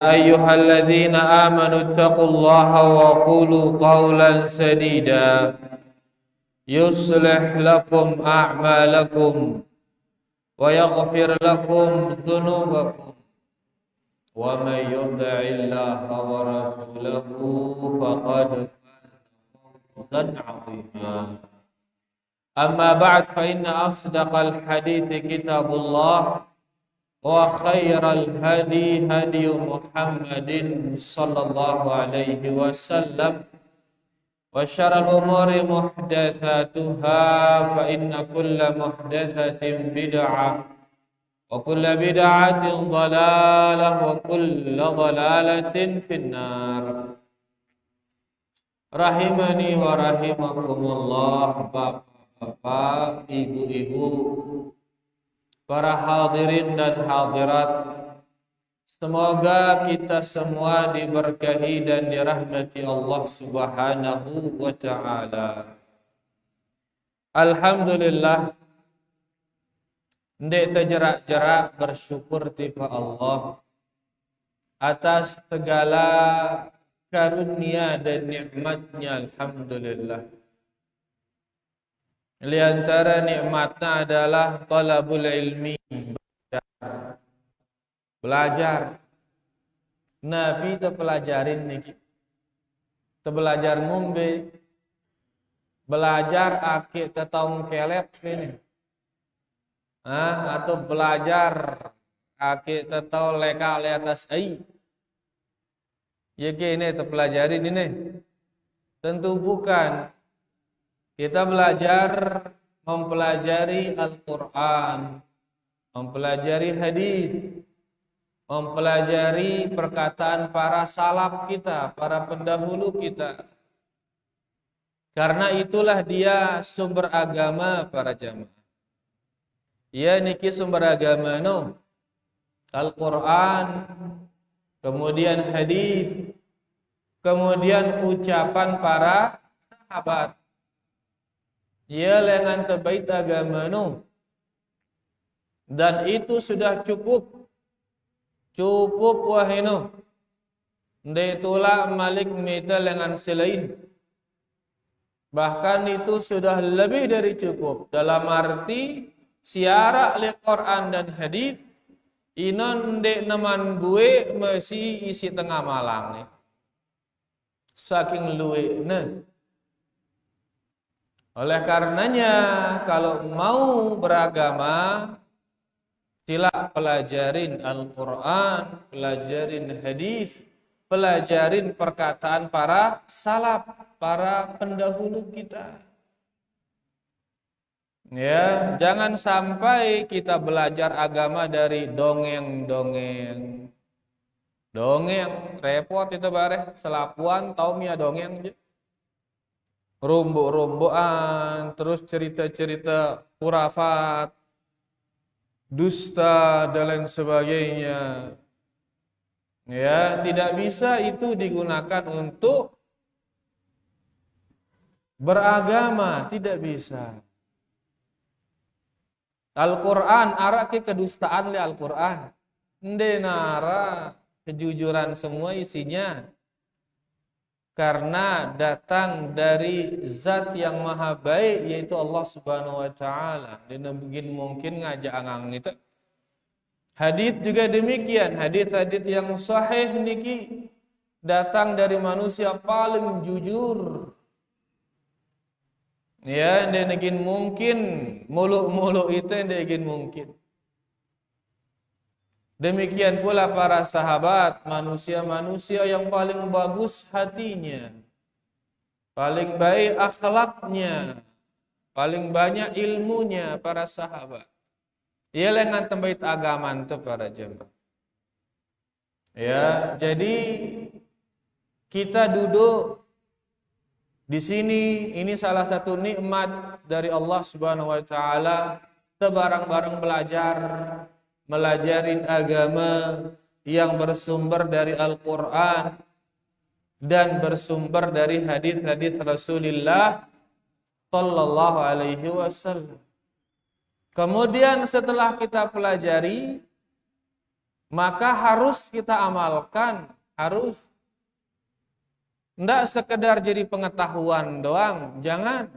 أيها الذين آمنوا اتقوا الله وقولوا قولا سديدا يصلح لكم أعمالكم ويغفر لكم ذنوبكم ومن يطع الله ورسوله فقد فاز عظيما. أما بعد فإن أصدق الحديث كتاب الله وخير الهدي هدي محمد صلى الله عليه وسلم وشر الأمور محدثاتها فإن كل محدثة بدعة وكل بدعة ضلالة وكل ضلالة في النار. Rahimani wa rahimakumullah, bapak-bapak, ibu-ibu, para hadirin dan hadirat, semoga kita semua diberkahi dan dirahmati Allah Subhanahu wa ta'ala. Alhamdulillah, ndek terjerak-jerak bersyukur tiba Allah atas segala karunia dan nikmatnya. Alhamdulillah. Di antara nikmatnya adalah talabul ilmi, belajar. Nabi terpelajarin niki, terbelajar ngombe, belajar akik tetong kelep ini, atau belajar akik tetong leka le atas ai. Ya ini terpelajarin ini, tentu bukan. Kita belajar mempelajari Al-Quran, mempelajari hadis, mempelajari perkataan para salaf kita, para pendahulu kita. Karena itulah dia sumber agama para jamaah. Ya niki sumber agama no. Al-Quran, kemudian hadis, kemudian ucapan para sahabat. Ya lengan terbaik agama no. Dan itu sudah cukup wahino. Ndaitulah malik mita lengan selain. Bahkan itu sudah lebih dari cukup. Dalam arti siara le Quran dan hadis inon dek naman gue masih isi tengah malang nih. Saking luwe ne. Oleh karenanya kalau mau beragama, sila pelajarin Al-Quran, pelajarin hadis, pelajarin perkataan para salaf, para pendahulu kita. Ya, jangan sampai kita belajar agama dari dongeng-dongeng. Dongeng repot itu bareh, selapuan tau mia dongeng aja. Rombok-rombokan, terus cerita-cerita khurafat, dusta dan lain sebagainya. Ya, tidak bisa itu digunakan untuk beragama, tidak bisa. Al-Quran, arak ke kedustaan le Al-Quran. Ndenara, kejujuran semua isinya. Karena datang dari zat yang maha baik, yaitu Allah Subhanahu wa ta'ala. Dan mungkin ngajak angang itu. Hadis juga demikian. Hadis-hadis yang sahih niki datang dari manusia paling jujur. Ya, dan mungkin muluk-muluk itu yang mungkin. Demikian pula para sahabat, manusia-manusia yang paling bagus hatinya, paling baik akhlaknya, paling banyak ilmunya para sahabat. Ia lengan tembait agama itu para jemaah. Ya, jadi kita duduk di sini, ini salah satu nikmat dari Allah Subhanahu wa taala, barang-barang belajar, melajarin agama yang bersumber dari Al-Quran dan bersumber dari hadis-hadis Rasulullah sallallahu alaihi wasallam. Kemudian setelah kita pelajari, maka harus kita amalkan, harus. Nggak sekedar jadi pengetahuan doang, jangan.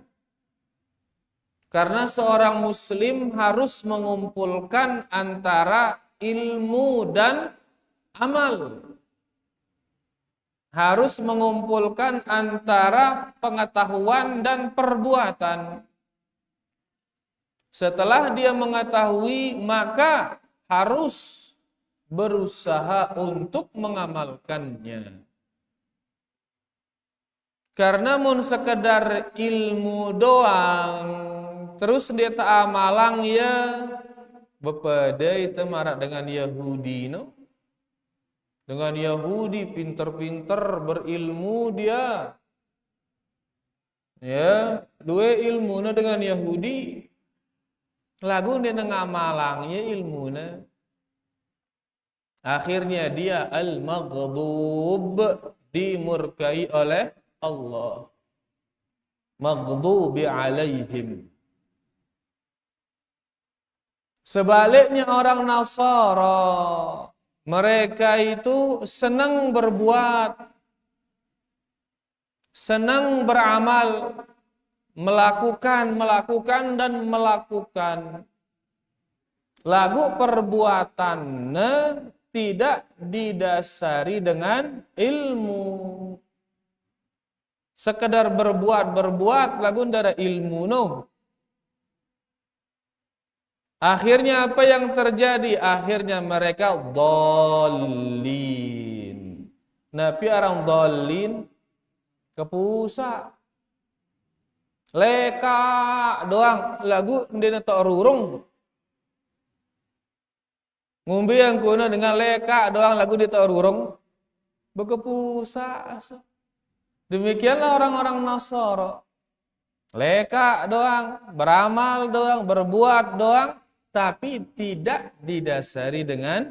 Karena seorang muslim harus mengumpulkan antara ilmu dan amal. Harus mengumpulkan antara pengetahuan dan perbuatan. Setelah dia mengetahui, maka harus berusaha untuk mengamalkannya. Karena mun sekedar ilmu doang, terus dia tak amalang ya, bepada itu marah dengan Yahudi, no? Dengan Yahudi pinter-pinter berilmu dia, ya, dua ilmunya dengan Yahudi, lagu dia ngamalangnya ilmunya. Akhirnya dia al-maghdub, dimurkai oleh Allah. Maghdubi alaihim. Sebaliknya orang Nasara, mereka itu senang berbuat, senang beramal, melakukan dan melakukan. Lagu perbuatannya tidak didasari dengan ilmu. Sekedar berbuat lagu ndara ilmu no. Akhirnya apa yang terjadi? Akhirnya mereka dhalin. Nabi orang dhalin kepusa. Leka doang lagu ndena tok rurung. Ngumbi yang kuna dengan leka doang lagu di tok rurung. Bekepusa. Demikianlah orang-orang Nasara. Leka doang, beramal doang, berbuat doang, tapi tidak didasari dengan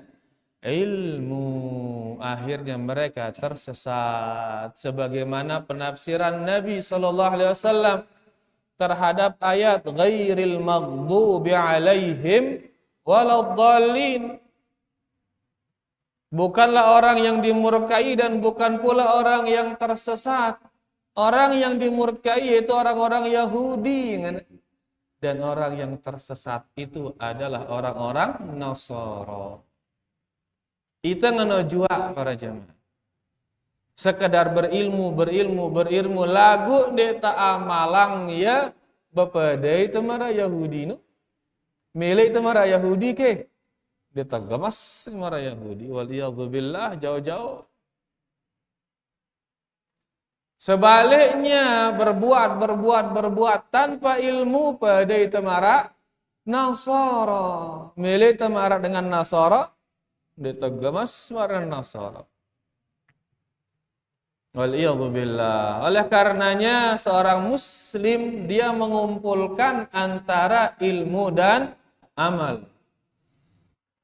ilmu. Akhirnya mereka tersesat. Sebagaimana penafsiran Nabi SAW terhadap ayat ghairil maghdubi alaihim waladdallin. Bukanlah orang yang dimurkai dan bukan pula orang yang tersesat. Orang yang dimurkai itu orang-orang Yahudi. Dan orang yang tersesat itu adalah orang-orang Nasara. Itu ngono jua para jamaah. Sekedar berilmu. Lagu deta amalang ya bepadai temara Yahudi no. Milih temara Yahudi ke. Dia gamas marah Yahudi. Waliyadzubillah jauh-jauh. Sebaliknya berbuat tanpa ilmu pada itu marah Nasara. Milih temara dengan Nasara. Dia gamas marah Nasara. Waliyadzubillah. Oleh karenanya seorang muslim dia mengumpulkan antara ilmu dan amal.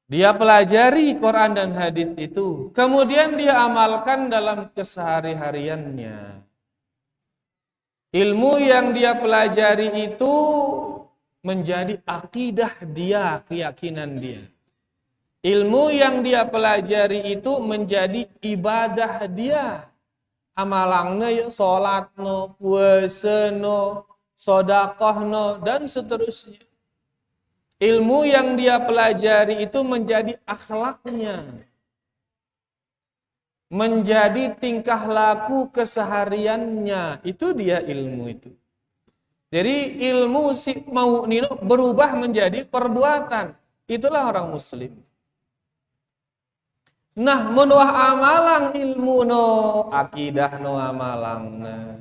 Dia pelajari Quran dan hadis itu, kemudian dia amalkan dalam kesehari-hariannya. Ilmu yang dia pelajari itu menjadi akidah dia, keyakinan dia. Ilmu yang dia pelajari itu menjadi ibadah dia. Amalangnya ya salatno, puasano, sedekahno dan seterusnya. Ilmu yang dia pelajari itu menjadi akhlaknya. Menjadi tingkah laku kesehariannya. Itu dia ilmu itu. Jadi ilmu si mau nino berubah menjadi perbuatan. Itulah orang muslim. Nah, menuah amalang ilmu no, akidah no amalangna,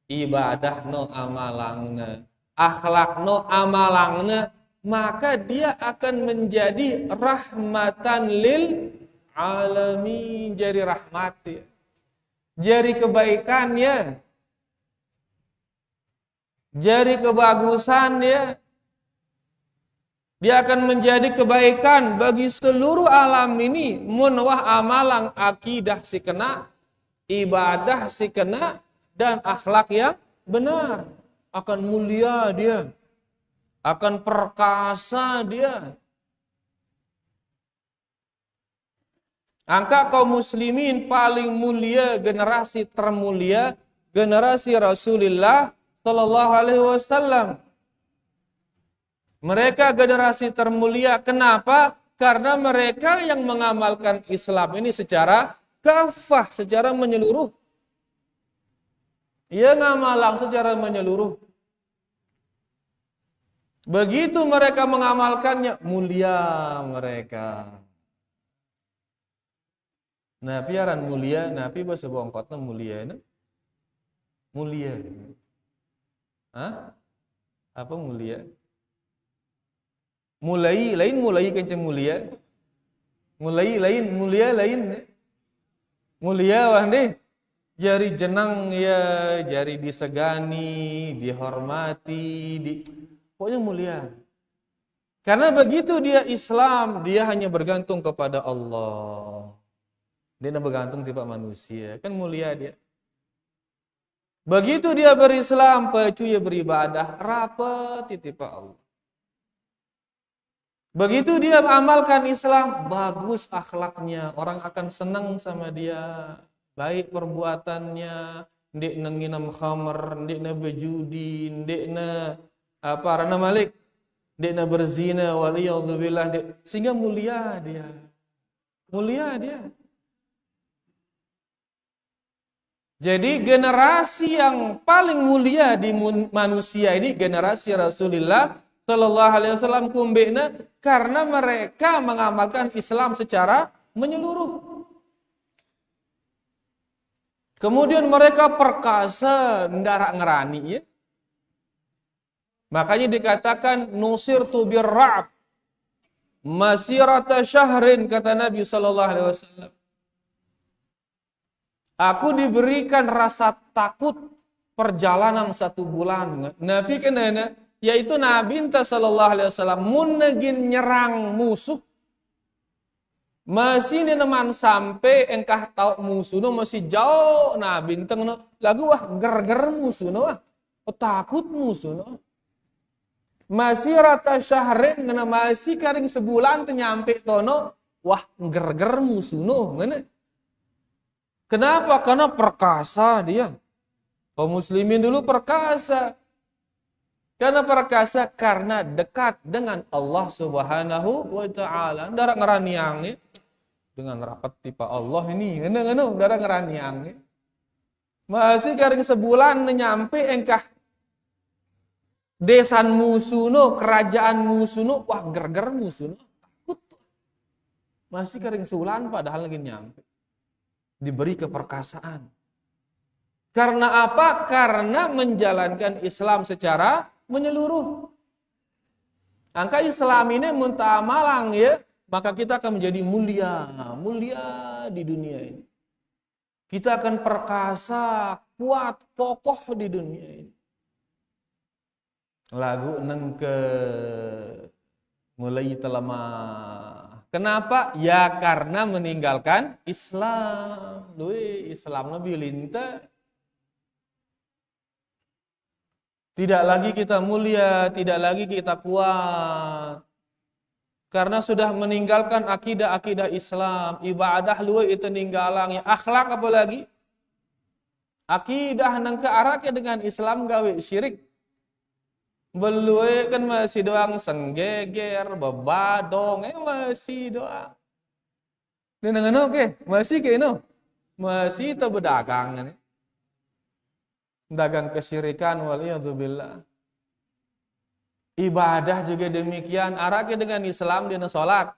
ibadah no amalangna, akhlak no amalangna, maka dia akan menjadi rahmatan lil alamin, jadi rahmat ya. Jadi kebaikan ya. Jadi kebagusan ya. Dia akan menjadi kebaikan bagi seluruh alam ini. Munwah amalang akidah si kena, ibadah si kena, dan akhlak yang benar. Akan mulia dia. Akan perkasa dia. Angka kaum muslimin paling mulia, generasi termulia, generasi Rasulullah sallallahu alaihi wasallam. Mereka generasi termulia. Kenapa? Karena mereka yang mengamalkan Islam ini secara kafah, secara menyeluruh. Ia ngamalang secara menyeluruh. Begitu mereka mengamalkannya, mulia mereka. Nah, piaran mulia, napi bahasa bongkotnya mulia. Mulia. Hah? Apa mulia? Mulai, lain mulai kenceng mulia. Mulai, lain, mulia, lain. Mulia, wah deh. Jari jenang ya, jari disegani, dihormati, pokoknya mulia. Karena begitu dia Islam, dia hanya bergantung kepada Allah. Dia tidak bergantung tipe manusia, kan mulia dia. Begitu dia berislam, pacu dia beribadah, rapat tipe Allah. Begitu dia amalkan Islam, bagus akhlaknya, orang akan senang sama dia. Baik perbuatannya, ndek nginam khamar, ndek na berjudi, ndek na apa rana malik, ndek na berzina, waliyadzubillah, sehingga mulia dia. Mulia dia. Jadi generasi yang paling mulia di manusia ini generasi Rasulullah Sallallahu Alaihi Wasallam kumbena karena mereka mengamalkan Islam secara menyeluruh. Kemudian mereka perkasa, ndarak ngerani ya. Makanya dikatakan nusirtu birra'b masirata syahrin kata Nabi Sallallahu Alaihi Wasallam. Aku diberikan rasa takut perjalanan 1 bulan. Nabi kenana, yaitu Nabi sallallahu alaihi wasallam munegin nyerang musuh. Masih neman sampai engkah tahu musuh no masih jauh Nabi teng no lagu wah ger-ger musuh no wah takut musuh no. Masih rata syahrin ngena masih karing sebulan nyampe tono wah ger-ger musuh no ngene. Kenapa? Karena perkasa dia. Kaum muslimin dulu perkasa. Karena perkasa karena dekat dengan Allah Subhanahu wa taala. Ndarak ngeraniang dengan rapat tipe Allah ini. Ngene ndarak ngeraniang. Masih karing sebulan nyampe engkah desan musuno, kerajaan musuno, wah ger-ger musuno. Takut. Masih karing sebulan padahal lagi nyampe. Diberi keperkasaan. Karena apa? Karena menjalankan Islam secara menyeluruh. Angka Islam ini muntamalang ya, maka kita akan menjadi mulia, mulia di dunia ini. Kita akan perkasa, kuat, kokoh di dunia ini. Lagu nengke mulai telemah. Kenapa? Ya karena meninggalkan Islam. Lui Islam nabi linta. Tidak lagi kita mulia, tidak lagi kita kuat. Karena sudah meninggalkan akidah-akidah Islam, ibadah lui itu ninggalang, akhlak apa lagi? Akidah nang ke arahnya dengan Islam gawe syirik. Belue kan masih doang senggeger, bebadong, masih doang. Dan oke, masih kayak no, masih itu berdagang, dagang kesyirikan waliyadzubillah. Ibadah juga demikian, arahnya dengan Islam dia sholat,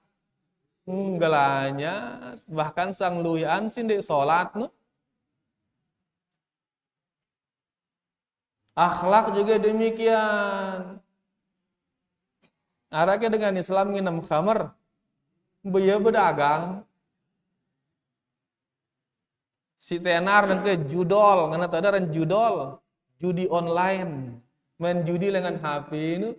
galanya bahkan sang luyan sih dek sholat no. Akhlak juga demikian. Arahnya dengan Islam nginam khamar, beliau berdagang. Si tenar nanti judol, ngana ada ran judol, judi online, main judi dengan HP ini.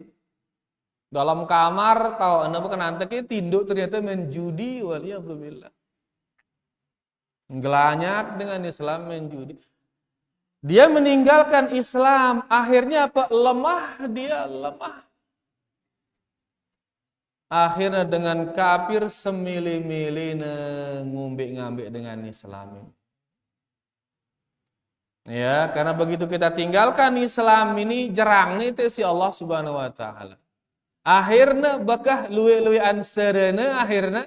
Dalam kamar tahu anda bukan nanti tinduk ternyata main judi, waliyadzubillah. Ngelanyak dengan Islam main judi. Dia meninggalkan Islam, akhirnya apa? Lemah, dia lemah. akhirnya dengan kafir semili-mili ngumbe-ngambe dengan Islam. Ya, karena begitu kita tinggalkan Islam ini jerang itu si Allah Subhanahu wa taala. Akhirnya bakah luwe-luwe ansarana akhirnya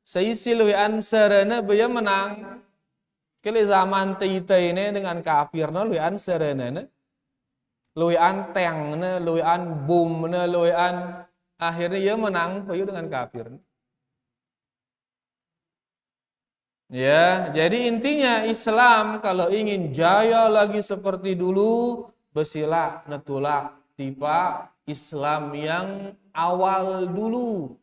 seisi luwe ansarana baya menang. Kali zaman tita ini dengan kafirna luwe ansarana luwe antengna, luwe an bomna, luwe an akhirnya ia menang payu dengan kafir. Ya, jadi intinya Islam kalau ingin jaya lagi seperti dulu, besila netulak tipa Islam yang awal dulu,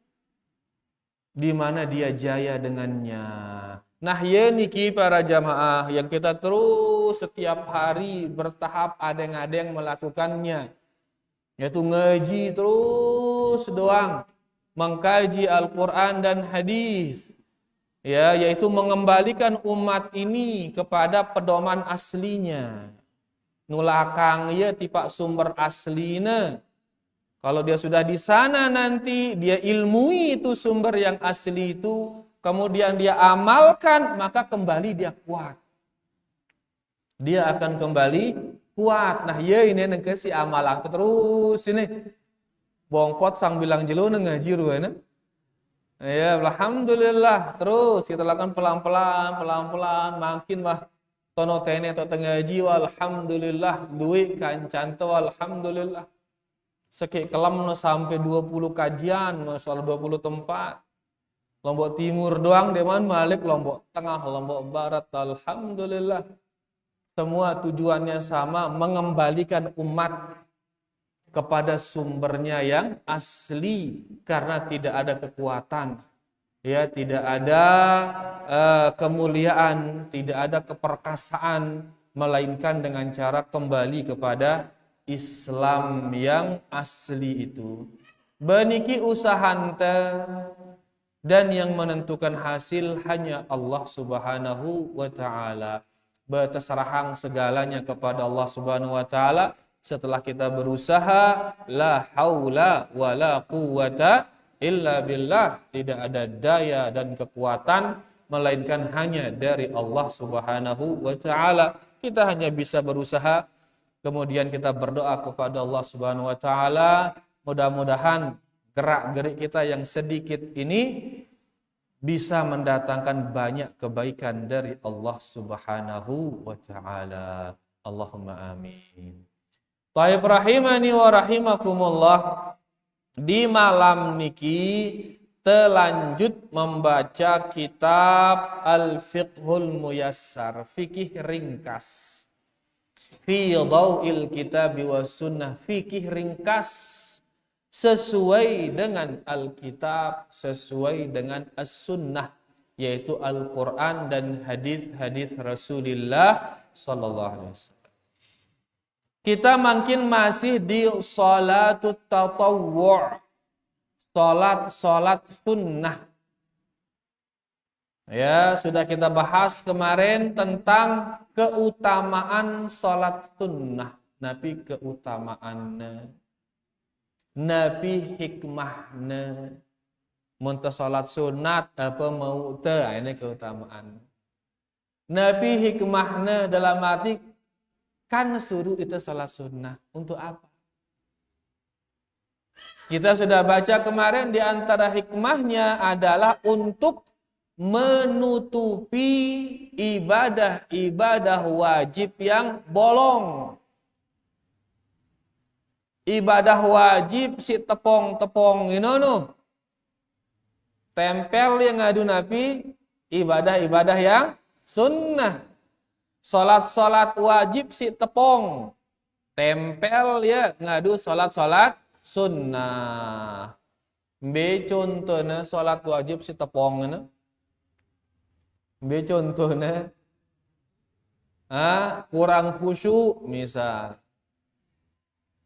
di mana dia jaya dengannya. Nah, ya niki para jamaah yang kita terus setiap hari bertahap adeng-adeng melakukannya, yaitu ngaji terus doang, mengkaji Al-Quran dan hadis. Ya, yaitu mengembalikan umat ini kepada pedoman aslinya. Nulakang ya tipak sumber aslinya. Kalau dia sudah di sana nanti dia ilmui itu sumber yang asli itu, kemudian dia amalkan, maka kembali dia kuat. Dia akan kembali kuat. Nah, ya ini nengke si amalan terus ini. Bongpot sang bilang jelo ngaji ruana. Ya, alhamdulillah. Terus kita lakukan pelan-pelan, makin mah tono tene atau tengaji, alhamdulillah. Duit kancanto, alhamdulillah. Sekik kelam no sampai 20 kajian, soal 20 tempat. Lombok Timur doang, deman Malik, Lombok Tengah, Lombok Barat, alhamdulillah. Semua tujuannya sama, mengembalikan umat kepada sumbernya yang asli, karena tidak ada kekuatan, ya, tidak ada kemuliaan, tidak ada keperkasaan, melainkan dengan cara kembali kepada Islam yang asli itu. Beniki usahante, dan yang menentukan hasil hanya Allah Subhanahu wa taala. Berterserahang segalanya kepada Allah Subhanahu wa taala. Setelah kita berusaha, la haula wala quwwata illa billah, tidak ada daya dan kekuatan melainkan hanya dari Allah Subhanahu wa taala. Kita hanya bisa berusaha, kemudian kita berdoa kepada Allah Subhanahu wa taala, mudah-mudahan gerak-gerik kita yang sedikit ini bisa mendatangkan banyak kebaikan dari Allah Subhanahu wa taala. Allahumma amin. Taib rahimani wa rahimakumullah. Di malam niki telanjut membaca kitab Al-Fiqhul Muyassar, fikih ringkas. Fi dhaw'il kitab wa sunnah, fikih ringkas sesuai dengan Alkitab, sesuai dengan As-Sunnah, yaitu Al-Quran dan hadis-hadis Rasulullah sallallahu alaihi wasallam. Kita makin masih di salatut tatawwu', salat sunnah. Ya, sudah kita bahas kemarin tentang keutamaan salat sunnah, nabi keutamaannya, nabi hikmahnya. Muntah salat sunat apa mau teh, ini keutamaan. Nabi hikmahnya dalam arti kan suruh itu salat sunnah. Untuk apa? Kita sudah baca kemarin, di antara hikmahnya adalah untuk menutupi ibadah-ibadah wajib yang bolong. Ibadah wajib si tepong-tepong ini tempel yang ngadu Nabi, ibadah-ibadah yang sunnah. Salat-salat wajib si tepong, tempel ya ngadu salat-salat sunnah. Be contohnya salat wajib si tepong ini. Be contohnya kurang khusyuk misal.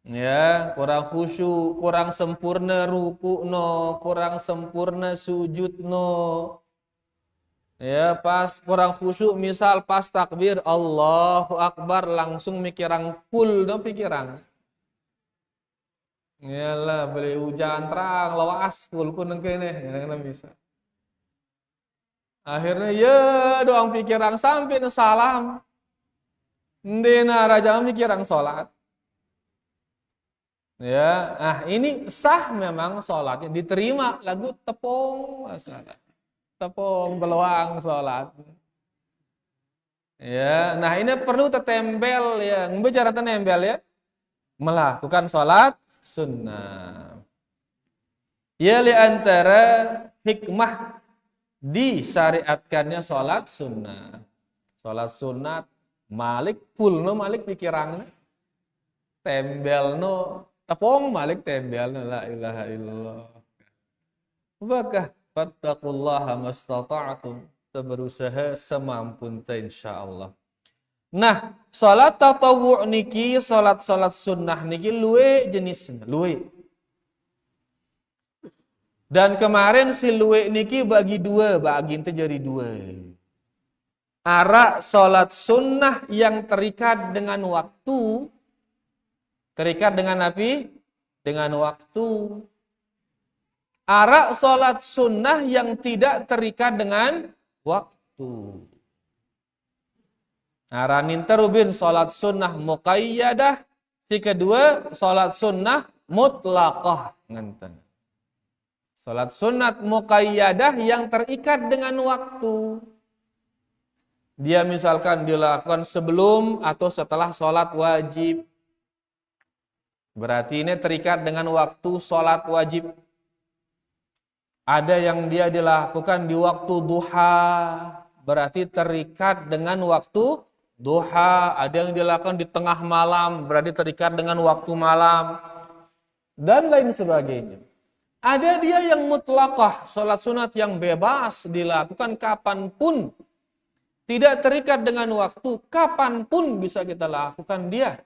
Ya, kurang khusyuk, kurang sempurna ruku no, kurang sempurna sujud no. Ya, pas kurang khusyuk misal pas takbir Allahu Akbar langsung mikirang full no pikiran. Iyalah beli hujan terang lawas kulkun kene kadang bisa. Akhirnya ya doang pikiran sampai na salam. Ndena raja mikirang salat. Ya, nah ini sah memang salatnya diterima lagu tepung masalah. Tepung beluang salat. Ya, nah ini perlu tertempel ya. Bicara nempel ya. Melakukan salat sunnah. Ya li antara hikmah disyariatkannya salat sunnah. Salat sunat malik pulno malik pikirangna. Tembelno tepung malik tembelno la ilaha illallah. Maka fattaqullaha mastata'tum. Berusaha semampunta insyaallah. Nah, salat tatawwu' niki, salat-salat sunnah niki luwe jenisnya, luwe. Dan kemarin si luwe niki bagi dua, bagi itu jadi dua. Ara salat sunnah yang terikat dengan waktu, terikat dengan apa? Dengan waktu. Ara salat sunnah yang tidak terikat dengan waktu. Aranin terubin salat sunnah muqayyadah. Si kedua salat sunnah mutlaqah ngenten. Salat sunat muqayyadah yang terikat dengan waktu. Dia misalkan dilakukan sebelum atau setelah salat wajib. Berarti ini terikat dengan waktu salat wajib. Ada yang dia dilakukan di waktu duha, berarti terikat dengan waktu duha. Ada yang dilakukan di tengah malam, berarti terikat dengan waktu malam. Dan lain sebagainya. Ada dia yang mutlaqah, salat sunat yang bebas dilakukan kapanpun. Tidak terikat dengan waktu, kapanpun bisa kita lakukan dia.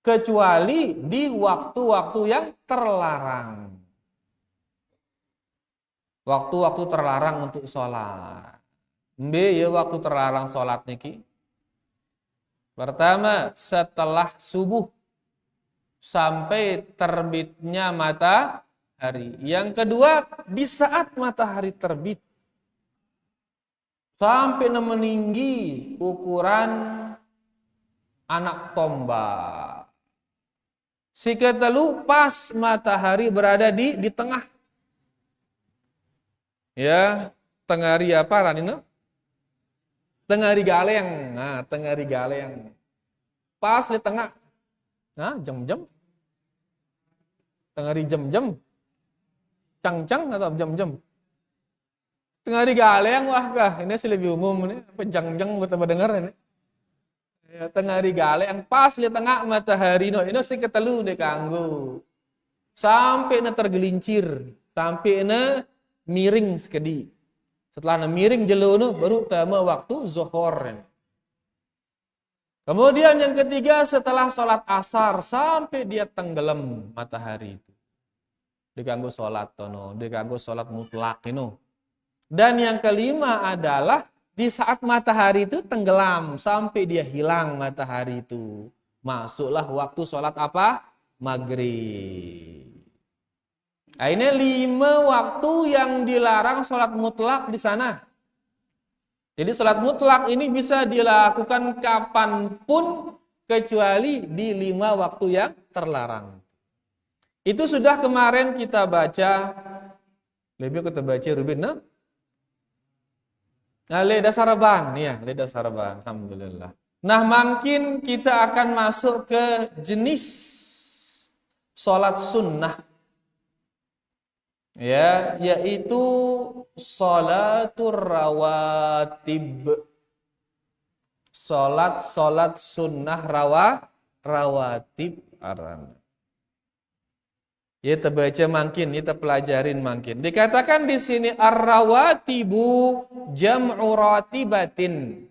Kecuali di waktu-waktu yang terlarang. Waktu-waktu terlarang untuk sholat. Ya waktu terlarang sholat niki. Pertama, setelah subuh sampai terbitnya matahari. Yang kedua, di saat matahari terbit sampai meninggi ukuran anak tombak. Si ketelu pas matahari berada di tengah. Ya, tengari apa ranina? Tengari galeng. Nah, tengari galeng. Pas di tengah. Nah, jam-jam. Tengari jam-jam. Cang-cang atau jam-jam. Tengari galeng wah kah. Ini sih lebih umum ini. Apa jang-jang buat dengar ini. Ya, tengari galeng pas di tengah matahari no. Ini si ketelu deh kanggo. Sampai na tergelincir, sampai na miring sekedi. Setelah na miring jelono baru tama waktu zuhur. Kemudian yang ketiga setelah sholat asar sampai dia tenggelam matahari itu. Diganggu sholat tono, diganggu sholat mutlak itu. Dan yang kelima adalah di saat matahari itu tenggelam sampai dia hilang matahari itu. Masuklah waktu sholat apa? Maghrib. Nah, ini 5 waktu yang dilarang sholat mutlak di sana. Jadi sholat mutlak ini bisa dilakukan kapanpun kecuali di 5 waktu yang terlarang. Itu sudah kemarin kita baca. Lebih kita baca Rubin, no? Nah, leda saraban, ya, leda saraban, alhamdulillah. Nah, makin kita akan masuk ke jenis sholat sunnah. Ya, yaitu sholatur rawatib. Salat sunnah rawatib aran. Ya terbaca makin, kita pelajarin makin. Dikatakan di sini ar-rawatibu jam'u ratibatin.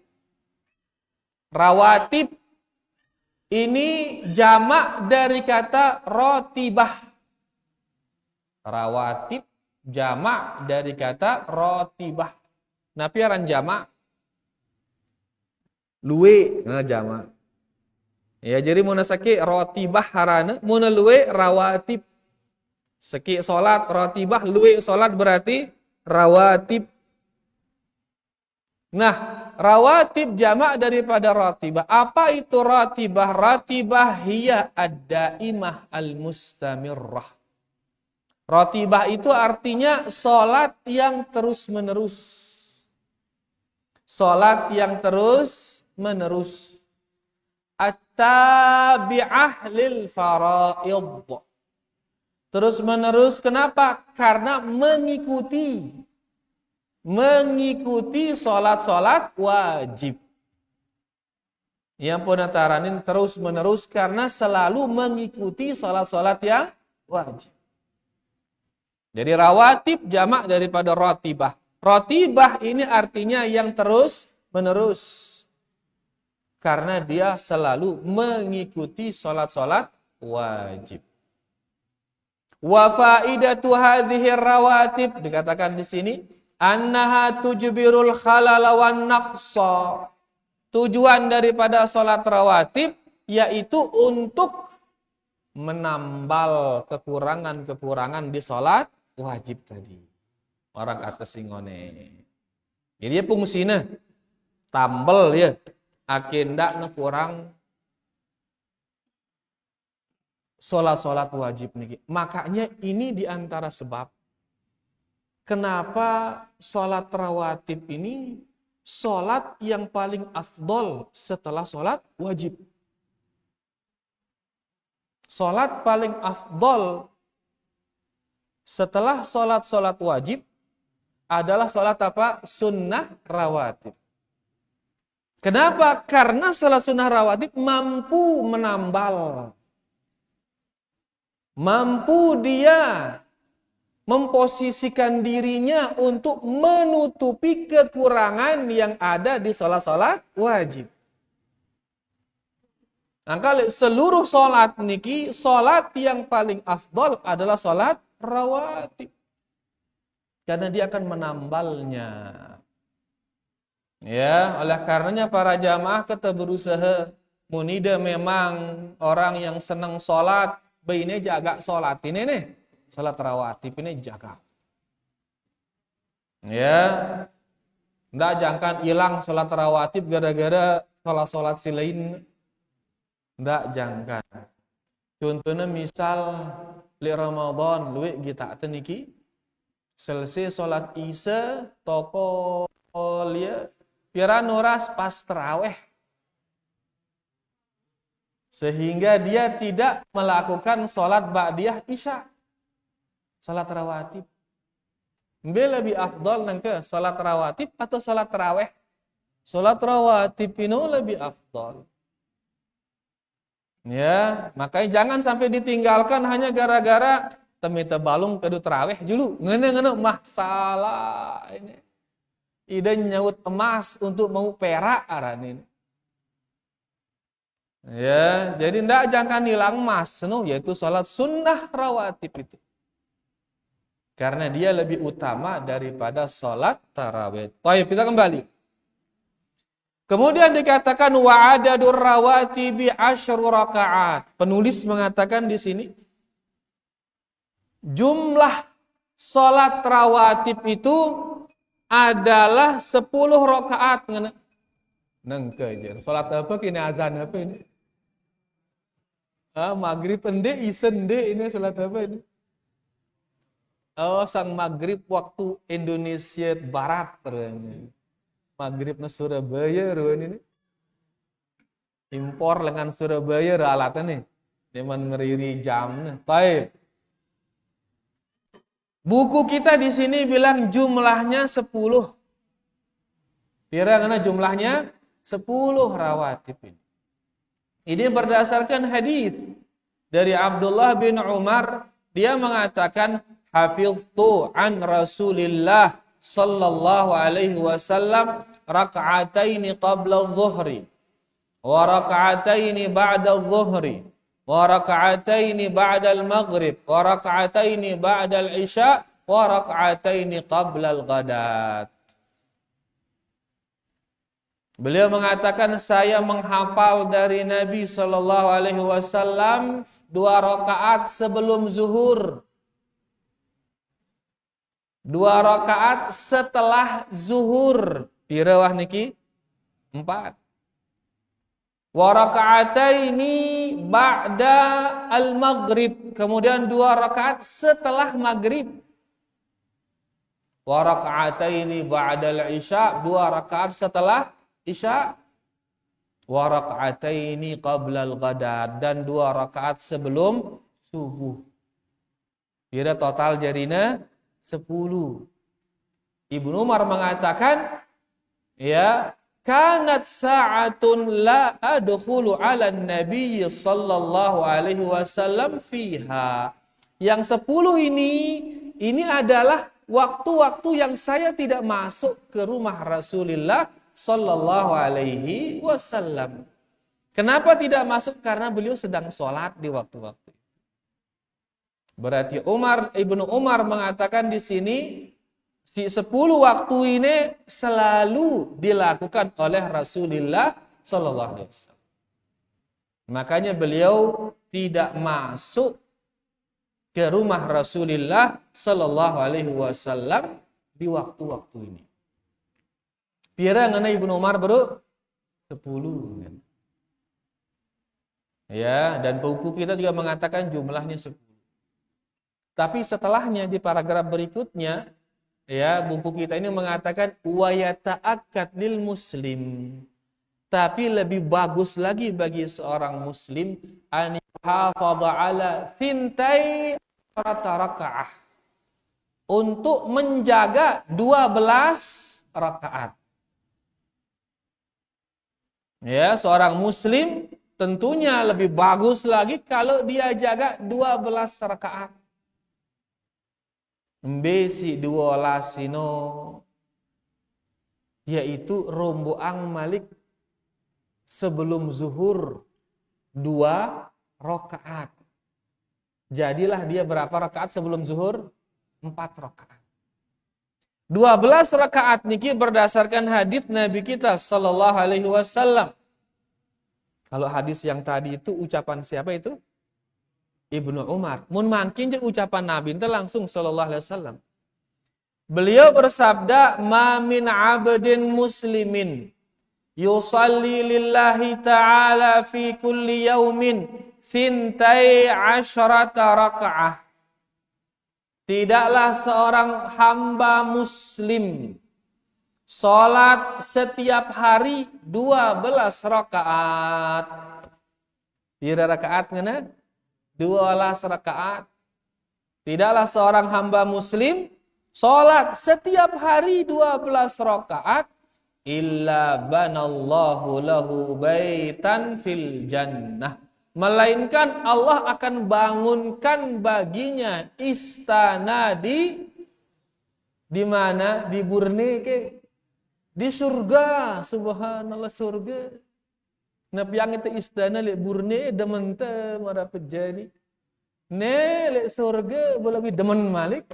Rawatib ini jamak dari kata rotibah. Rawatib jamak dari kata rotibah. Nah, piaran jamak luwe, nah jamak. Ya, jadi mun saki ratibah harana, mun luwe rawatib. Saki salat ratibah, luwe salat berarti rawatib. Nah, rawatib jamak daripada ratibah. Apa itu ratibah? Ratibah hiya ad-daimah al-mustamirrah. Ratibah itu artinya salat yang terus-menerus. Salat yang terus-menerus. At-tabi'ah lil faraid. Terus menerus kenapa? Karena mengikuti salat-salat wajib. Yang penataranin terus menerus karena selalu mengikuti salat-salat yang wajib. Jadi rawatib jamak daripada ratibah. Ratibah ini artinya yang terus menerus. Karena dia selalu mengikuti salat-salat wajib. Wa faidatu hadhihi rawatib dikatakan di sini annaha tujbirul khalala wan naqsa. Tujuan daripada salat rawatib yaitu untuk menambal kekurangan-kekurangan di salat wajib tadi. Orang kata singone. Jadi dia fungsina tambal ya. Akinda kurang salat-salat wajib niki. Makanya ini diantara sebab kenapa salat rawatib ini salat yang paling afdol setelah salat wajib. Salat paling afdol setelah salat-salat wajib adalah salat apa? Sunnah rawatib. Kenapa? Karena salat sunnah rawatib mampu menambal. Mampu dia memposisikan dirinya untuk menutupi kekurangan yang ada di salat-salat wajib. Nah, kalau seluruh salat niki, salat yang paling afdal adalah salat rawatib. Karena dia akan menambalnya. Ya, oleh karenanya para jamaah kita berusaha munida memang orang yang senang salat, baine jaga salat ini nih. Salat rawatib ini jaga. Ya. Ndak jangan hilang salat rawatib gara-gara salat-salat silain. Ndak jangan. Contohnya misal li Ramadan luwe kita teniki selesai salat Isya toko lia pira nuras pas tarawih. Sehingga dia tidak melakukan salat ba'diyah Isya. Salat rawatib. Mbe lebih afdal nangke salat rawatib atau salat tarawih? Salat rawatib itu lebih afdal. Ya, makanya jangan sampai ditinggalkan hanya gara-gara temita balung kedu tarawih dulu. Ngene-ngene masalah ini. Ide nyaut emas untuk mau perak aranin. Ya, jadi ndak jangan hilang emas, no, yaitu salat sunnah rawatib itu. Karena dia lebih utama daripada salat tarawih. Baik, kita kembali. Kemudian dikatakan wa adadur rawatibi asyru rakaat. Penulis mengatakan di sini jumlah salat rawatib itu adalah 10 rakaat. Nengke aja. Salat apa kini azan apa ini? Maghrib ende isende ini salat apa ini? Oh, sang maghrib waktu Indonesia Barat terus. Maghrib na Surabaya ruan ini. Impor dengan Surabaya alatnya nih. Deman ngeriri jamnya. Baik. Buku kita di sini bilang jumlahnya 10. Kira karena jumlahnya 10 rawatib ini. Ini berdasarkan hadis dari Abdullah bin Umar, dia mengatakan hafiztu an Rasulillah sallallahu alaihi wasallam rak'ataini qabla adh-dhuhri wa rak'ataini ba'da adh-dhuhri wa rak'ataini ba'da al-maghrib wa rak'ataini ba'da al-isya wa rak'ataini qabla al-ghadat. Beliau mengatakan, saya menghafal dari Nabi Shallallahu Alaihi Wasallam 2 rakaat sebelum zuhur, 2 rakaat setelah zuhur. Pira wah niki? 4. Wa raka'ataini ba'da al-maghrib. Kemudian 2 rakaat setelah maghrib. Wa raka'ataini ba'da al-isya. 2 rakaat setelah isya. Wa raka'ataini qabla al-ghada. Dan 2 rakaat sebelum subuh. Kira total jarina 10. Ibnu Umar mengatakan, ya, kanat sa'atun la adkhulu 'ala an-nabiy sallallahu alaihi wasallam fiha. Yang 10 ini adalah waktu-waktu yang saya tidak masuk ke rumah Rasulullah sallallahu alaihi wasallam. Kenapa tidak masuk? Karena beliau sedang sholat di waktu-waktu. Berarti Ibnu Umar mengatakan di sini, si 10 waktu ini selalu dilakukan oleh Rasulullah sallallahu alaihi wasallam. Makanya beliau tidak masuk ke rumah Rasulullah sallallahu alaihi wasallam di waktu-waktu ini. Pira ngana Ibnu Umar bro? 10. Ya, dan buku kita juga mengatakan jumlahnya 10. Tapi setelahnya di paragraf berikutnya, ya, buku kita ini mengatakan wa yata'akkad lil muslim. Tapi lebih bagus lagi bagi seorang muslim an yahafadha ala thintai rakaah, untuk menjaga 12 rakaat. Ya, seorang muslim tentunya lebih bagus lagi kalau dia jaga 12 rakaat. Mbesi 12 sino, yaitu romboang malik sebelum zuhur 2 rakaat. Jadilah dia berapa rakaat sebelum zuhur? 4 rakaat. 12 rakaat niki berdasarkan hadis Nabi kita sallallahu alaihi wasallam. Kalau hadis yang tadi itu ucapan siapa itu? Ibnu Umar. Mun mangkin je ucapan Nabi itu langsung sallallahu alaihi wasallam. Beliau bersabda, "Ma min 'abdin muslimin yusalli lillahi ta'ala fi kulli yaumin thintai 'asyrata raka'ah." Tidaklah seorang hamba muslim salat setiap hari 12 rakaat. Pira rakaat ngana? 12 rakaat. Tidaklah seorang hamba muslim salat setiap hari 12 rakaat illa banallahu lahu baitan fil jannah. Melainkan Allah akan bangunkan baginya istana di mana? Di Burneke. Di surga. Subhanallah, surga. Napiang itu istana lek Burne demen te mara pejani. Ne lek surga boleh demen malik.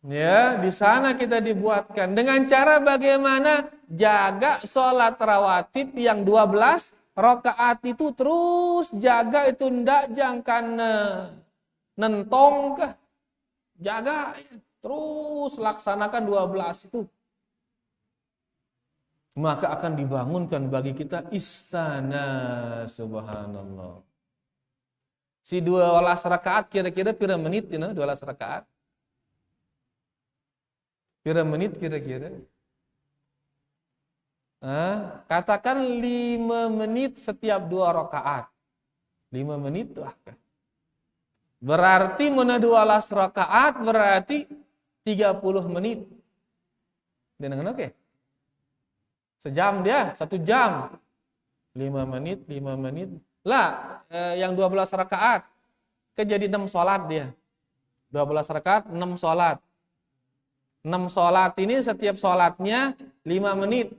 Ya, di sana kita dibuatkan dengan cara bagaimana jaga sholat rawatib yang 12 rakaat itu, terus jaga itu ndak jangkan nentong kah. Jaga terus laksanakan 12 itu. Maka akan dibangunkan bagi kita istana, subhanallah. Si 12 rakaat kira-kira pira menit ini 12 rakaat? Pira menit kira-kira? Katakan 5 menit setiap 2 rakaat. 5 menit lah. Berarti mana 12 rakaat berarti 30 menit. Dengar oke? Sejam dia, 1 jam. 5 menit, 5 menit. Lah, yang 12 rakaat. Kan jadi 6 sholat dia. 12 rakaat, 6 sholat. 6 sholat ini setiap sholatnya 5 menit.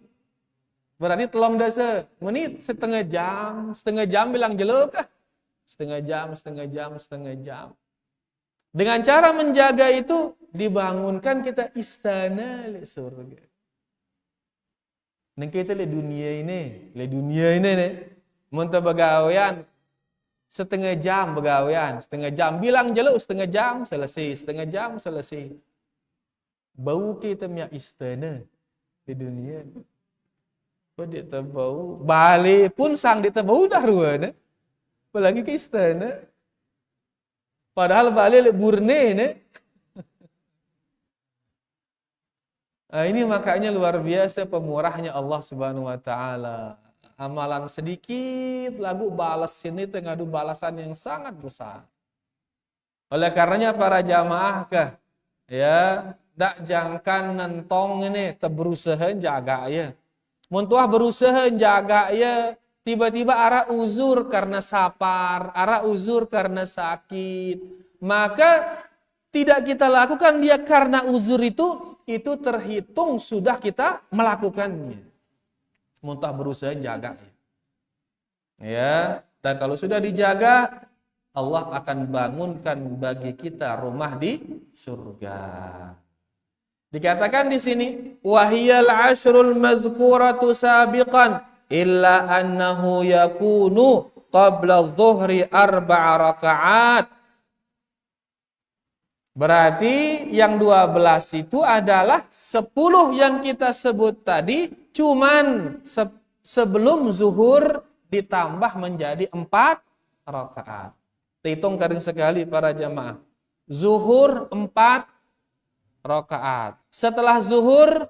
Berarti telung dasa menit, setengah jam bilang jeluk kah? Setengah jam. Dengan cara menjaga itu, dibangunkan kita istana surga. Nengke itu le dunia ini nih. Muntah begawean setengah jam begawean, setengah jam bilang jeluk setengah jam selesai. Bau kita punya istana di dunia. Kok dia terbau, balik pun sang dia terbau dah ruana. Apalagi ke istana. Padahal balik le burne nih. Nah, ini makanya luar biasa pemurahnya Allah Subhanahu wa taala. Amalan sedikit lagu balas ini tengah balasan yang sangat besar. Oleh karenanya para jamaah ya, dak jangkan nentong ini berusaha jaga ya. Muntuah berusaha jaga ya, tiba-tiba arah uzur karena sapar, arah uzur karena sakit. Maka tidak kita lakukan dia karena uzur itu terhitung sudah kita melakukannya. Muntah berusaha jaga. Ya, dan kalau sudah dijaga, Allah akan bangunkan bagi kita rumah di surga. Dikatakan di sini, wahiyal ashrul madhkuratu sabiqan illa annahu yakunu qabla adh-dhuhri 4 rakaat. Berarti yang 12 itu adalah 10 yang kita sebut tadi cuman sebelum zuhur ditambah menjadi 4 rakaat. Hitung kering sekali para jamaah. Zuhur 4 rakaat. Setelah zuhur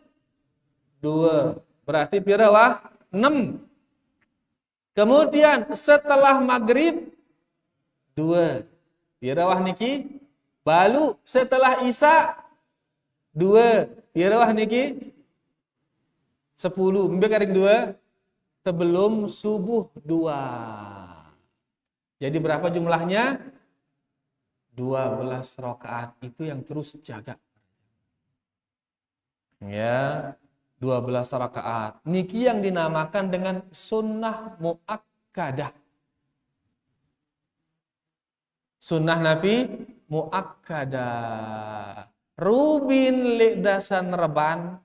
2. Berarti pira 6. Kemudian setelah maghrib 2. Pira niki? Balu setelah isya 2. Pira niki? 10. Mbak kering 2. Sebelum subuh 2. Jadi berapa jumlahnya? 12 rakaat. Itu yang terus jaga. Ya, 12 rakaat. Niki yang dinamakan dengan sunnah muakkadah. Sunnah Nabi muakkadah. Rubin li dasan reban.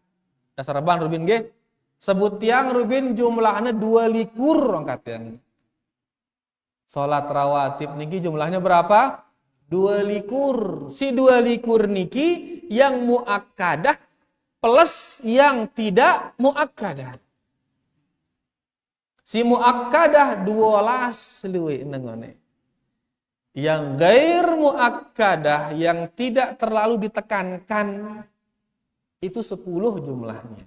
Dasar reban rubin ge. Sebut tiang rubin jumlahnya 22 orang katanya. Salat rawatib niki jumlahnya berapa? 22. Si 22 niki yang muakkadah plus yang tidak muakkadah. Si muakkadah 12 luwih nengone. Yang gair muakkadah yang tidak terlalu ditekankan itu 10 jumlahnya.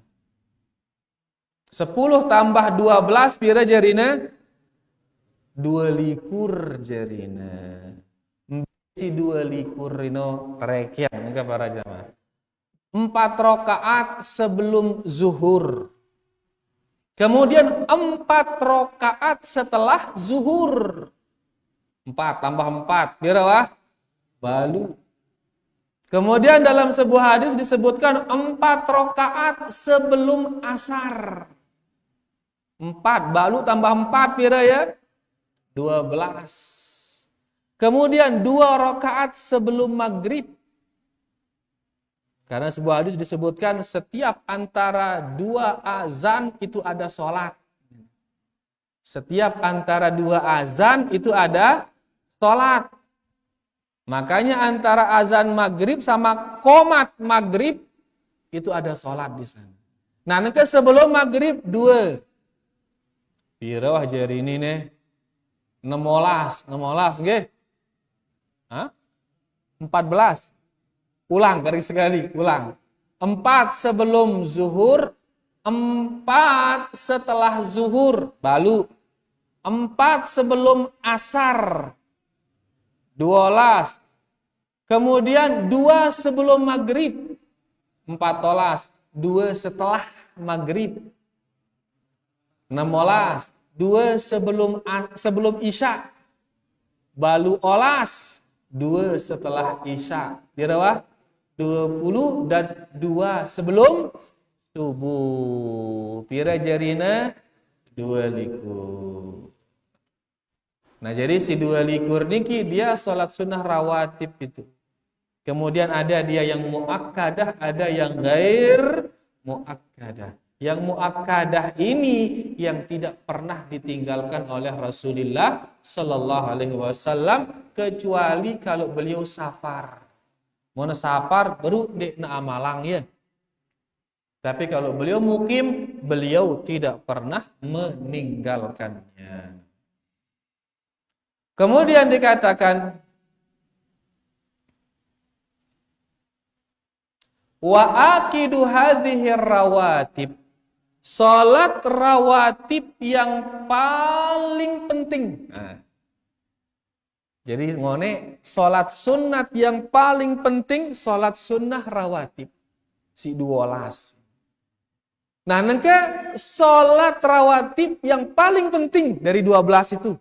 10 tambah 12 pira jarina? 22 jarina. Si 22 rino rekian enggak para jamaah. 4 rakaat sebelum zuhur. Kemudian 4 rakaat setelah zuhur. 4 tambah 4 pira wah? Balu. Kemudian dalam sebuah hadis disebutkan 4 rakaat sebelum asar. 4 balu tambah 4 pira ya? 12. Kemudian 2 rakaat sebelum maghrib. Karena sebuah hadis disebutkan setiap antara 2 azan itu ada sholat. Setiap antara 2 azan itu ada sholat. Makanya antara azan maghrib sama qomat maghrib itu ada sholat di sana. Nah, nanti sebelum maghrib 2. Pira wah jari ini nih? 16 nggih. Hah? 14. Ulang kali sekali, ulang. 4 sebelum zuhur, 4 setelah zuhur, balu. 4 sebelum asar, 12. Kemudian 2 sebelum maghrib, 14. 2 setelah maghrib, 16. 2 sebelum isya, balu olas. 2 setelah isya, berapa? 20 dan 2 sebelum subuh. Pira jarina 22. Nah, jadi si 22 niki dia salat sunnah rawatib itu. Kemudian ada dia yang muakkadah, ada yang gair muakkadah. Yang muakkadah ini yang tidak pernah ditinggalkan oleh Rasulullah sallallahu alaihi wasallam kecuali kalau beliau safar. Mau safar baru dek na amalang ya. Tapi kalau beliau mukim, beliau tidak pernah meninggalkannya. Kemudian dikatakan wa akidu hadhihi rawatib. Salat rawatib yang paling penting. Nah, jadi ngone salat sunat yang paling penting salat sunnah rawatib. Si 12. Nah, nengke salat rawatib yang paling penting dari 12 itu.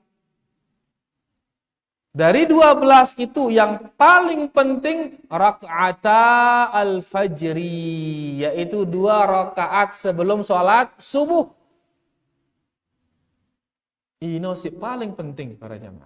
Dari 12 itu yang paling penting raka'ata al-fajri, yaitu 2 rakaat sebelum sholat subuh. Ini sih paling penting para jamaah.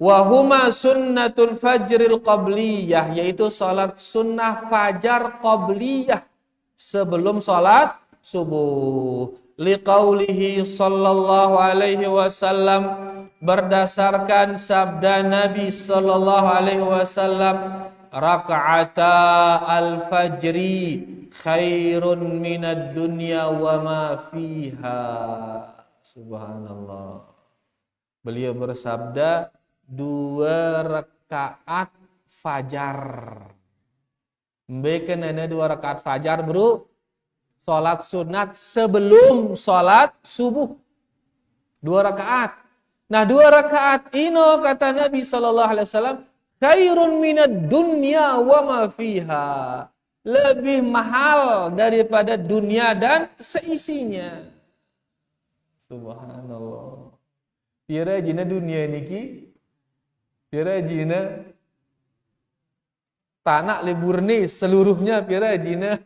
Wahuma sunnatul fajril qabliyah, yaitu sholat sunnah fajar qabliyah sebelum sholat subuh. Liqaulihi sallallahu alaihi wasallam, berdasarkan sabda Nabi sallallahu alaihi wasallam, raka'ata al-fajri khairun minad dunya wa ma fiha. Subhanallah. Beliau bersabda 2 rakaat fajar. Mbeken ada 2 rakaat fajar, bro. Salat sunat sebelum salat subuh. 2 rakaat. Nah, 2 rakaat ino kata Nabi sallallahu alaihi wasallam khairun minad dunya wa ma fiha. Lebih mahal daripada dunia dan seisinya. Subhanallah. Pira jina dunia niki? Pira jina tanah libur nih seluruhnya pira jina?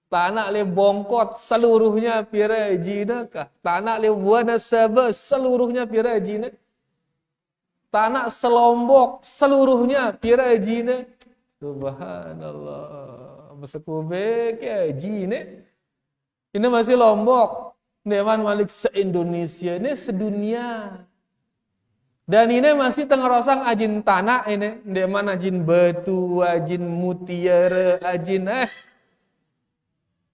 Tanah le bongkot seluruhnya pira jina kah? Tanah le buana saba seluruhnya pira jina? Tanah selombok seluruhnya pira jina? Subhanallah. Besekubek ya jina. Ini masih Lombok. Dewan Malik se-Indonesia ini sedunia. Dan ini masih tengerosang ajin tanah ini. Dewan ajin batu, ajin mutiara, ajin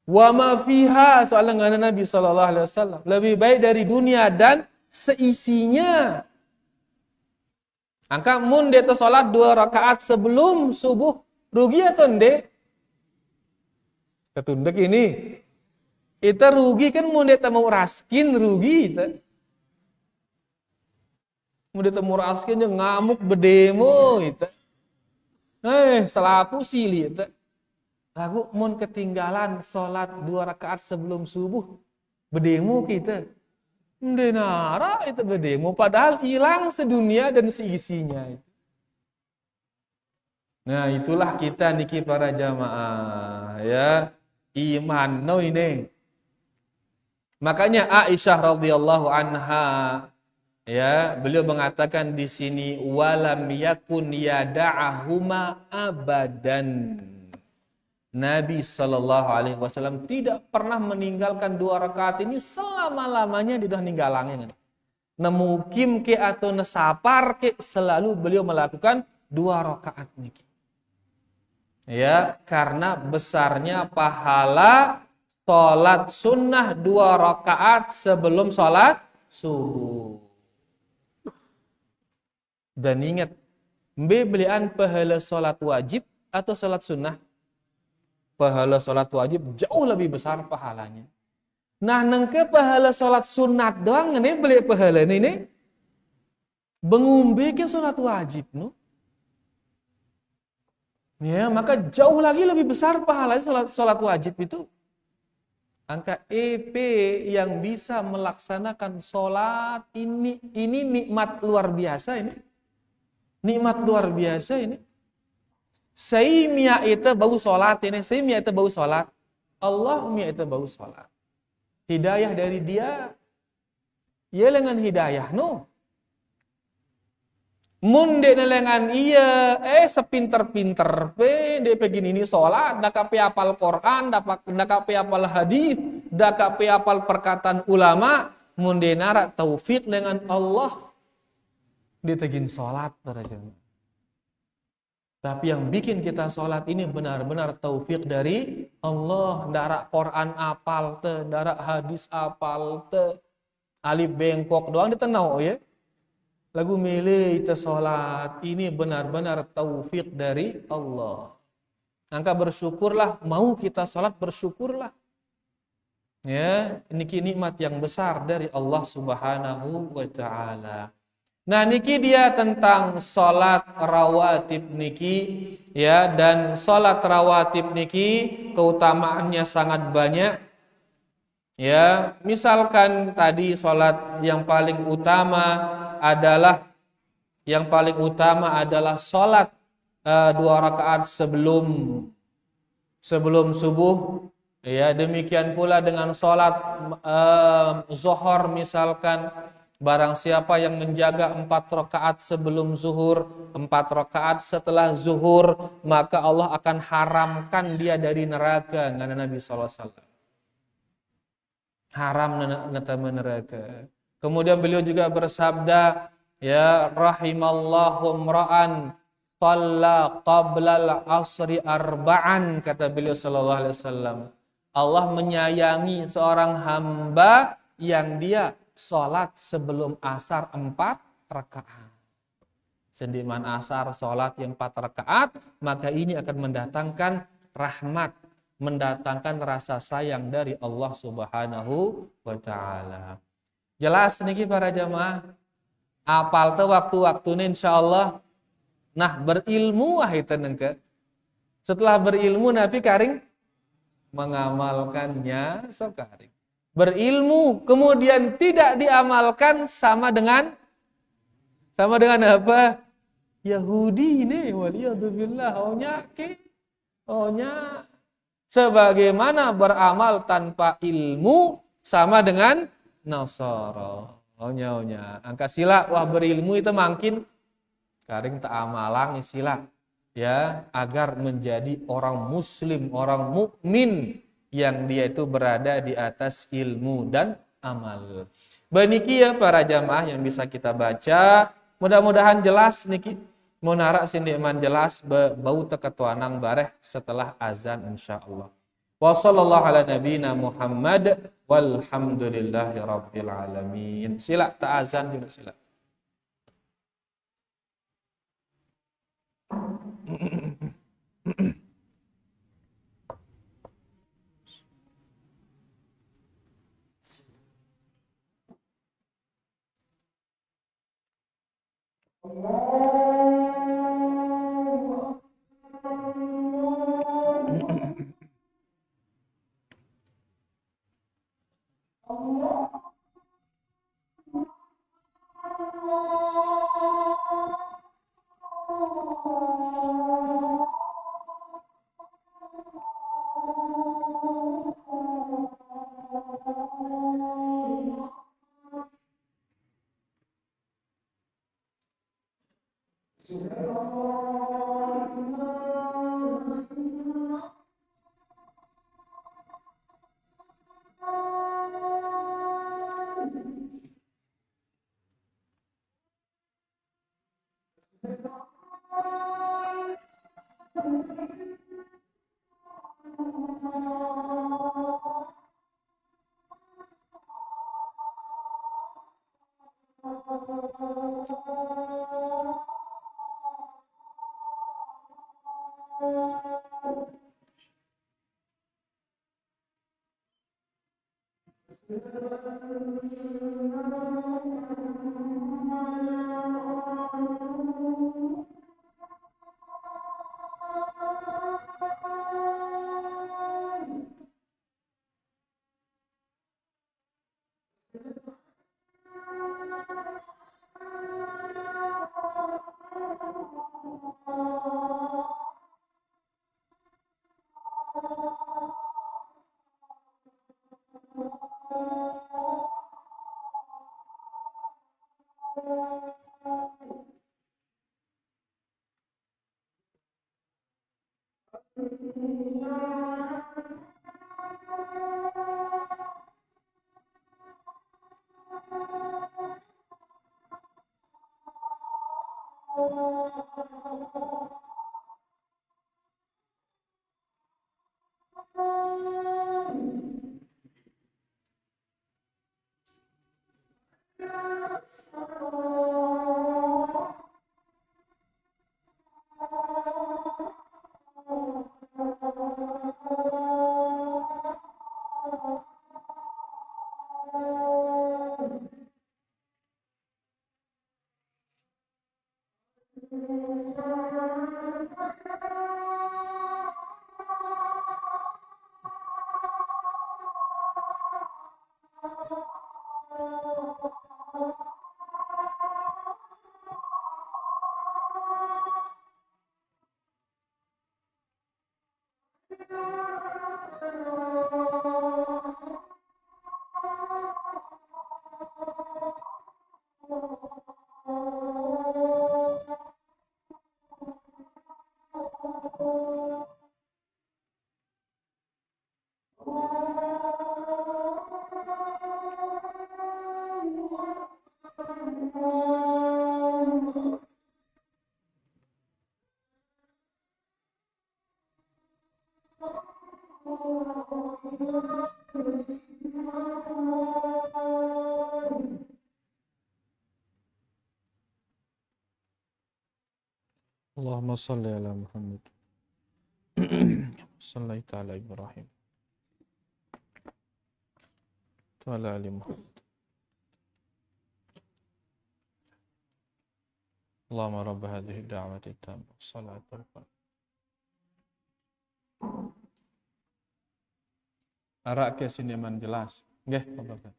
wa ma fiha, soalnya ngana Nabi sallallahu alaihi wasallam lebih baik dari dunia dan seisinya. Angka mun dia salat 2 rakaat sebelum subuh rugi atau ndek? Ketundek ini. Kita rugi kan mun dia mau raskin rugi kita. Mun dia mau raskin yang ngamuk bedemo kita. Selapu sili kita. Lagu mun ketinggalan sholat 2 rakaat sebelum subuh, bedemo kita. Ndenara itu bedemo, padahal hilang sedunia dan seisinya. Nah, itulah kita niki para jamaah ya, iman no ini. Makanya Aisyah radhiyallahu anha ya, beliau mengatakan di sini walam yakun yada'ahuma abadan. Nabi sallallahu alaihi wasallam tidak pernah meninggalkan 2 rakaat ini selama-lamanya dia ninggalangnya. Nemukim ke atau nesapar ke selalu beliau melakukan 2 rakaat niki. Ya, karena besarnya pahala salat sunnah 2 rakaat sebelum salat subuh. Dan ingat, belian pahala salat wajib atau salat sunnah? Pahala salat wajib jauh lebih besar pahalanya. Nah, nengke pahala salat sunat doang ini beli pahala ini bengumbi ke salat wajib no. Ya, maka jauh lagi lebih besar pahalanya salat wajib itu. Angka EP yang bisa melaksanakan salat ini nikmat luar biasa ini. Nikmat luar biasa ini. Saimia itu bau salat ini, saimia itu bau salat. Allahumma itu bau salat. Hidayah dari dia. Ya dengan hidayah no. Mun dek nelengan iya, sepinter-pinter pe dek begini ini sholat, dak kape apal Quran, dak kape apal hadis, dak kape apal perkataan ulama, mun dek narak taufik dengan Allah ditegin sholat para jemaah. Tapi yang bikin kita sholat ini benar-benar taufik dari Allah. Darak Quran apal te, darak hadis apal te, alif bengkok doang ditenau ya. Lagu milih kita sholat ini benar-benar taufik dari Allah. Angka bersyukurlah, mau kita sholat bersyukurlah. Ya, niki nikmat yang besar dari Allah Subhanahu wa taala. Nah, niki dia tentang sholat rawatib niki ya, dan sholat rawatib niki keutamaannya sangat banyak. Ya, misalkan tadi sholat yang paling utama adalah sholat 2 rakaat sebelum subuh. Ya, demikian pula dengan sholat zuhur misalkan, barang siapa yang menjaga 4 rakaat sebelum zuhur, 4 rakaat setelah zuhur, maka Allah akan haramkan dia dari neraka. Ngana Nabi SAW. Haram neraka. Kemudian beliau juga bersabda, ya rahimallahu mra'an shalla qablal asri arba'an, kata beliau sallallahu alaihi wasallam. Allah menyayangi seorang hamba yang dia sholat sebelum asar 4 rakaat. Sendiman asar sholat yang 4 rakaat, maka ini akan mendatangkan rahmat, mendatangkan rasa sayang dari Allah Subhanahu wa taala. Jelas niki para jamaah? Apal tuh waktu-waktune insyaallah. Nah, berilmu ahiteun engke. Setelah berilmu Nabi karing mengamalkannya sok karing. Berilmu kemudian tidak diamalkan sama dengan apa? Yahudi ini waliyadzubillah. Ohnya sebagaimana beramal tanpa ilmu sama dengan Nasara. Ohnya. Angka sila wah berilmu itu makin karing tak amalang sila. Ya, agar menjadi orang muslim, orang mukmin yang dia itu berada di atas ilmu dan amal. Beniki ya para jamaah yang bisa kita baca. Mudah-mudahan jelas niki. Munara sindiman jelas bau teketuanang bareh setelah azan insyaallah. Wa sallallahu ala nabiyina Muhammad walhamdulillahi rabbil alamin. Sila ta azan juga sila. Allahumma salli ala Muhammad. Sallaita ala Ibrahim. Wa ala ali Muhammad. Allahumma rabb hadhihi ad-da'wati at-tammah was-salatu al-qa'imah. Arak ke siniman jelas. Nggih, Bapak.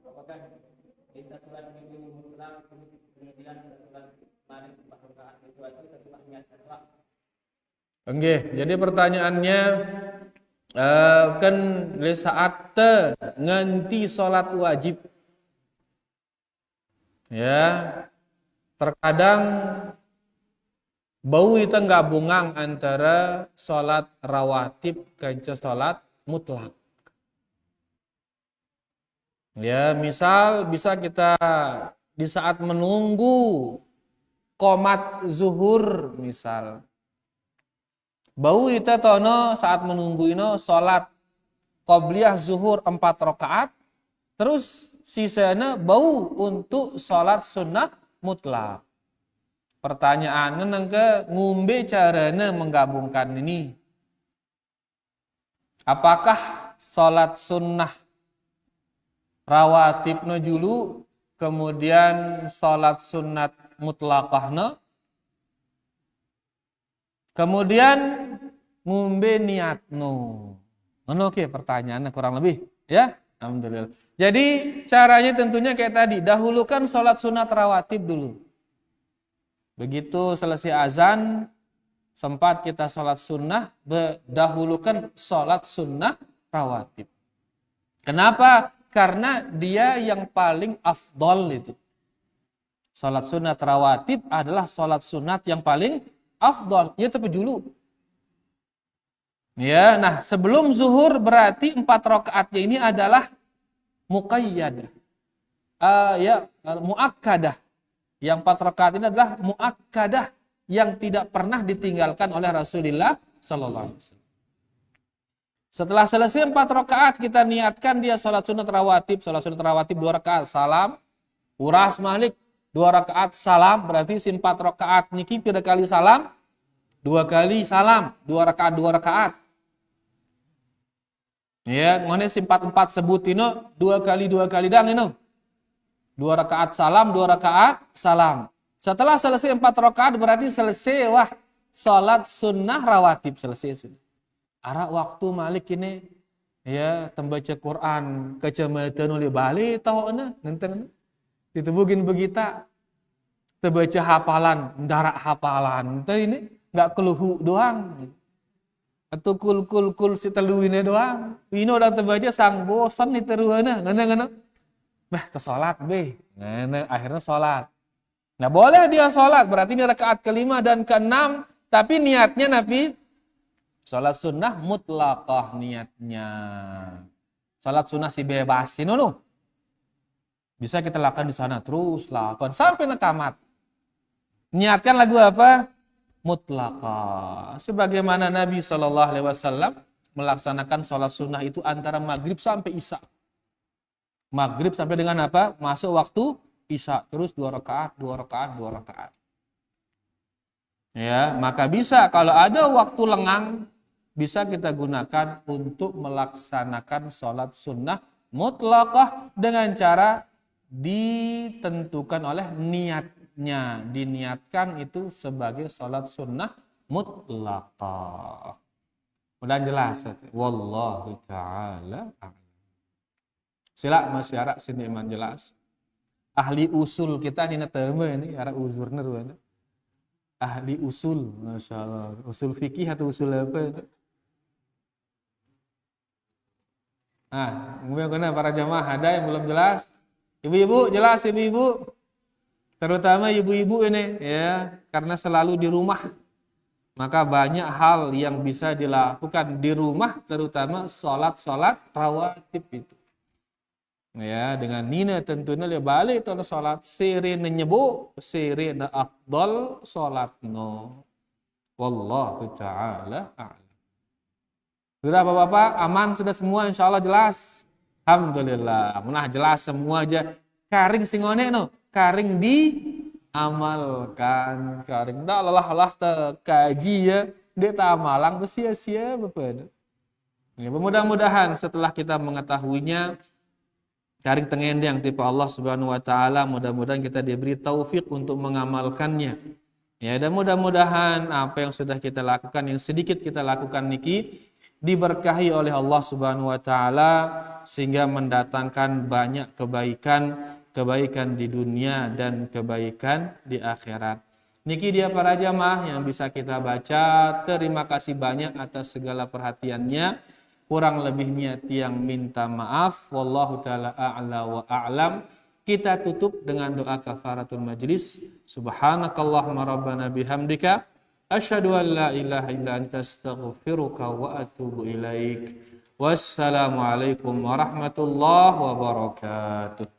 Apakah kita sholat minggu mutlak kemudian sholat maghrib 4 rakaat itu aja kita niat doa? Nggih, jadi pertanyaannya kan di saat nganti sholat wajib ya terkadang bau itu gabungan antara sholat rawatib ke sholat mutlak. Ya, misal bisa kita di saat menunggu qomat zuhur misal. Bau itu tono saat menunggu ino salat qobliyah zuhur 4 rakaat, terus sisanya bau untuk salat sunnah mutlak. Pertanyaannya nengke ngumbe caranya menggabungkan ini. Apakah salat sunnah rawatibna julu kemudian salat sunat mutlaqahna kemudian ngumbe niatno. Oke, pertanyaannya kurang lebih ya. Alhamdulillah. Jadi caranya tentunya kayak tadi, dahulukan salat sunat rawatib dulu. Begitu selesai azan sempat kita salat sunnah, dahulukan salat sunnah rawatib. Kenapa? Karena dia yang paling afdol itu. Salat sunat rawatib adalah salat sunat yang paling afdol. Ya tapi dulu. Ya, nah sebelum zuhur berarti 4 rakaatnya ini adalah muqayyadah. Muakkadah. Yang 4 rakaat ini adalah muakkadah yang tidak pernah ditinggalkan oleh Rasulullah sallallahu alaihi wasallam. Setelah selesai 4 rakaat kita niatkan dia salat sunat rawatib. Salat sunat rawatib 2 rakaat salam. Uras malik 2 rakaat salam. Berarti 4 rakaat niki pira kali salam? 2 kali salam. 2 rakaat 2 rakaat. Ya, ngene 4 sebut ino 2 kali dang ino. 2 rakaat salam, 2 rakaat salam. Setelah selesai 4 rakaat berarti selesai wah salat sunnah rawatib selesai sudah. Ara waktu malik ini ya tembaca Quran kecamatan oleh Bali tahu na ngenteng ditebugin begita tembaca hafalan darak hafalan teh ini nggak keluhu doang atau kul si telu ini doang ini udah tembaca sang bosan nih teruana ngana bah ke salat be ngana akhirnya salat. Nah boleh dia salat berarti ini rakaat ke-5 dan ke-6 tapi niatnya Nabi salat sunnah mutlaqah niatnya. Salat sunnah si bebasin dulu. Bisa kita lakukan di sana terus lakukan sampai nekamat. Niatkan lagu apa? Mutlaqah. Sebagaimana Nabi sallallahu alaihi wasallam melaksanakan salat sunnah itu antara maghrib sampai isya. Maghrib sampai dengan apa? Masuk waktu isya terus 2 rakaat, 2 rakaat, 2 rakaat. Ya, maka bisa kalau ada waktu lengang bisa kita gunakan untuk melaksanakan sholat sunnah mutlaqah dengan cara ditentukan oleh niatnya. Diniatkan itu sebagai sholat sunnah mutlaqah. Udah jelas? Wallahu ta'ala. Sila masyarakat sini iman jelas. Ahli usul kita ini ini arah uzurna ruana. Ahli usul, masya Allah. Usul fikih atau usul apa itu? Kemudian para jamaah ada yang belum jelas? Ibu-ibu jelas ibu-ibu? Terutama ibu-ibu ini ya, karena selalu di rumah. Maka banyak hal yang bisa dilakukan di rumah, terutama sholat-sholat rawatib itu. Ya, dengan nina tentunya dia balik kalau sholat sirine nyebu, sirine afdal sholatno. Wallahu ta'ala a'lam. Sudah Bapak-bapak, aman sudah semua insyaallah jelas. Alhamdulillah, menah jelas semua aja. Karing singone no, karing diamalkan, karing dah lah kaji ya, dia tak amalang sia-sia Bapak. Ya, mudah-mudahan setelah kita mengetahuinya karing tengendang tipe Allah Subhanahu wa taala, mudah-mudahan kita diberi taufik untuk mengamalkannya. Ya, dan mudah-mudahan apa yang sudah kita lakukan, yang sedikit kita lakukan niki diberkahi oleh Allah Subhanahu wa taala sehingga mendatangkan banyak kebaikan di dunia dan kebaikan di akhirat. Niki dia para jamaah yang bisa kita baca. Terima kasih banyak atas segala perhatiannya. Kurang lebihnya tiang minta maaf. Wallahu taala a'la wa a'lam. Kita tutup dengan doa kafaratul majlis. Subhanakallahumma rabbana bihamdika asyhadu an la ilaha illa anta astaghfiruka wa atubu ilaik. Wassalamualaikum warahmatullahi wabarakatuh.